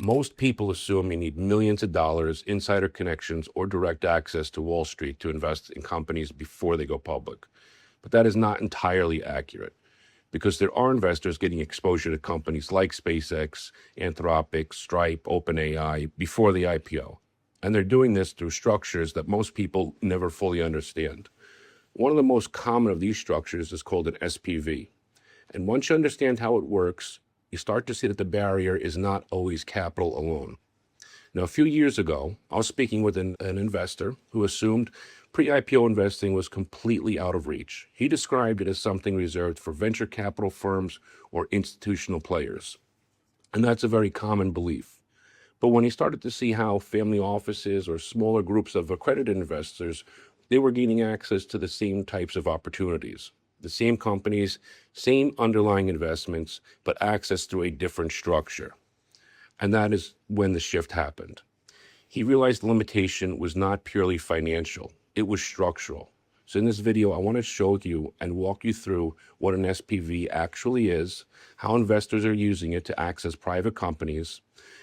Most people assume you need millions of dollars, insider connections, or direct access to Wall Street to invest in companies before they go public. But that is not entirely accurate, because there are investors getting exposure to companies like SpaceX, Anthropic, Stripe, OpenAI before the IPO. And they're doing this through structures that most people never fully understand. One of the most common of these structures is called an SPV. And once you understand how it works, you start to see that the barrier is not always capital alone. Now, a few years ago, I was speaking with an investor who assumed pre-IPO investing was completely out of reach. He described it as something reserved for venture capital firms or institutional players. And that's a very common belief. But when he started to see how family offices or smaller groups of accredited investors, they were gaining access to the same types of opportunities, the same companies, same underlying investments, but access through a different structure. And that is when the shift happened. He realized the limitation was not purely financial, it was structural. So in this video, I want to show you and walk you through what an SPV actually is, how investors are using it to access private companies,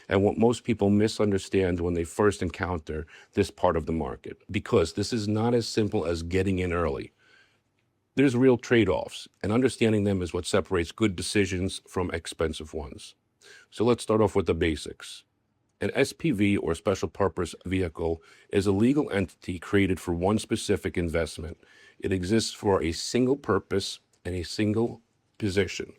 and what most people misunderstand when they first encounter this part of the market. Because this is not as simple as getting in early. There's real trade-offs, and understanding them is what separates good decisions from expensive ones. So let's start off with the basics. An SPV, or special purpose vehicle, is a legal entity created for one specific investment. It exists for a single purpose and a single position.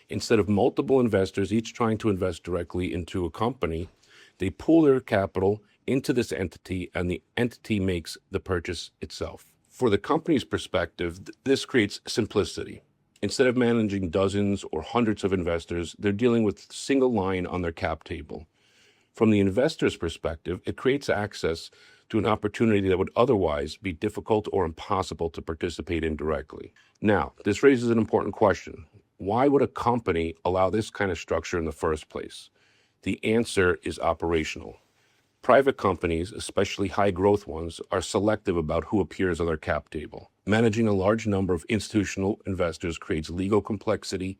Instead of multiple investors each trying to invest directly into a company, they pool their capital into this entity, and the entity makes the purchase itself. For the company's perspective, this creates simplicity. Instead of managing dozens or hundreds of investors, they're dealing with a single line on their cap table. From the investor's perspective, it creates access to an opportunity that would otherwise be difficult or impossible to participate in directly. Now, this raises an important question. Why would a company allow this kind of structure in the first place? The answer is operational. Private companies, especially high-growth ones, are selective about who appears on their cap table. Managing a large number of institutional investors creates legal complexity,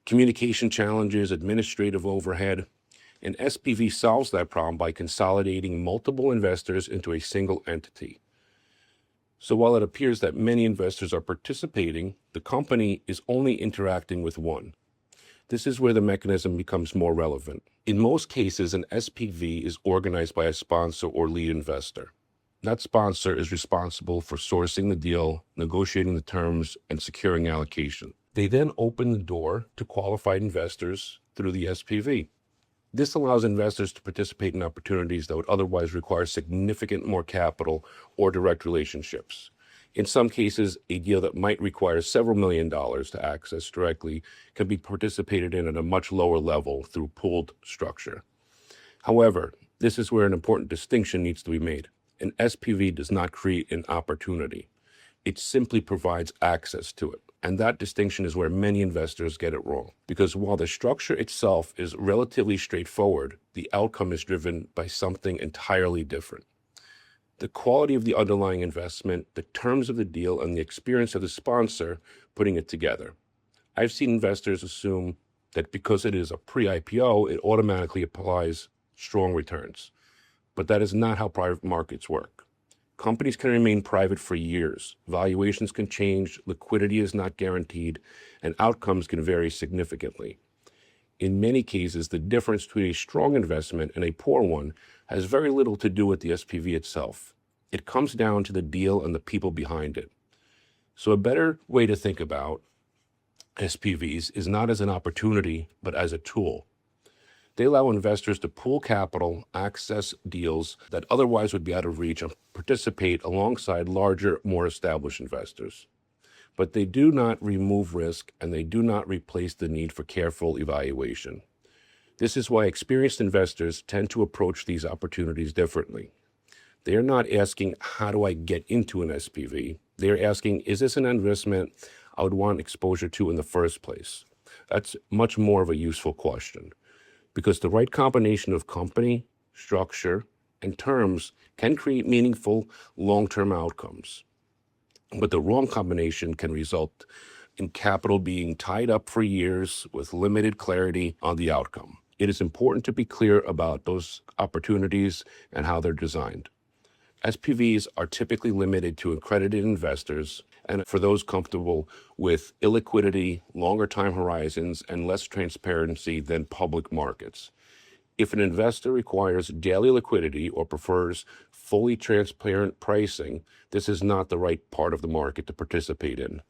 communication challenges, administrative overhead. An SPV solves that problem by consolidating multiple investors into a single entity. So while it appears that many investors are participating, the company is only interacting with one. This is where the mechanism becomes more relevant. In most cases, an SPV is organized by a sponsor or lead investor. That sponsor is responsible for sourcing the deal, negotiating the terms, and securing allocation. They then open the door to qualified investors through the SPV. This allows investors to participate in opportunities that would otherwise require significant more capital or direct relationships. In some cases, a deal that might require several $1 million to access directly can be participated in at a much lower level through pooled structure. However, this is where an important distinction needs to be made. An SPV does not create an opportunity. It simply provides access to it. And that distinction is where many investors get it wrong. Because while the structure itself is relatively straightforward, the outcome is driven by something entirely different. The quality of the underlying investment, the terms of the deal, and the experience of the sponsor putting it together. I've seen investors assume that because it is a pre-IPO, it automatically applies strong returns. But that is not how private markets work. Companies can remain private for years. Valuations can change, liquidity is not guaranteed, and outcomes can vary significantly. In many cases, the difference between a strong investment and a poor one has very little to do with the SPV itself. It comes down to the deal and the people behind it. So a better way to think about SPVs is not as an opportunity, but as a tool. They allow investors to pool capital, access deals that otherwise would be out of reach, and participate alongside larger, more established investors. But they do not remove risk, and they do not replace the need for careful evaluation. This is why experienced investors tend to approach these opportunities differently. They are not asking, how do I get into an SPV? They are asking, is this an investment I would want exposure to in the first place? That's much more of a useful question, because the right combination of company, structure, and terms can create meaningful long-term outcomes. But the wrong combination can result in capital being tied up for years with limited clarity on the outcome. It is important to be clear about those opportunities and how they're designed. SPVs are typically limited to accredited investors and for those comfortable with illiquidity, longer time horizons, and less transparency than public markets. If an investor requires daily liquidity or prefers fully transparent pricing, this is not the right part of the market to participate in.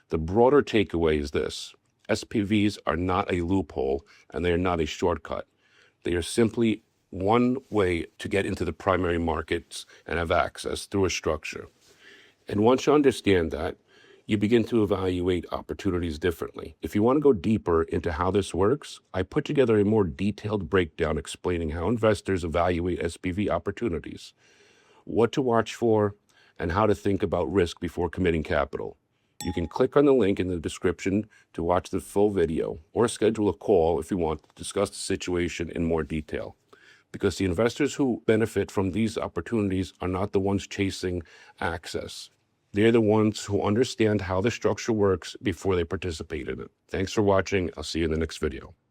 The broader takeaway is this: SPVs are not a loophole and they are not a shortcut. They are simply one way to get into the primary markets and have access through a structure. And once you understand that, you begin to evaluate opportunities differently. If you want to go deeper into how this works, I put together a more detailed breakdown explaining how investors evaluate SPV opportunities, what to watch for, and how to think about risk before committing capital. You can click on the link in the description to watch the full video or schedule a call if you want to discuss the situation in more detail. Because the investors who benefit from these opportunities are not the ones chasing access. They're the ones who understand how the structure works before they participate in it. Thanks for watching. I'll see you in the next video.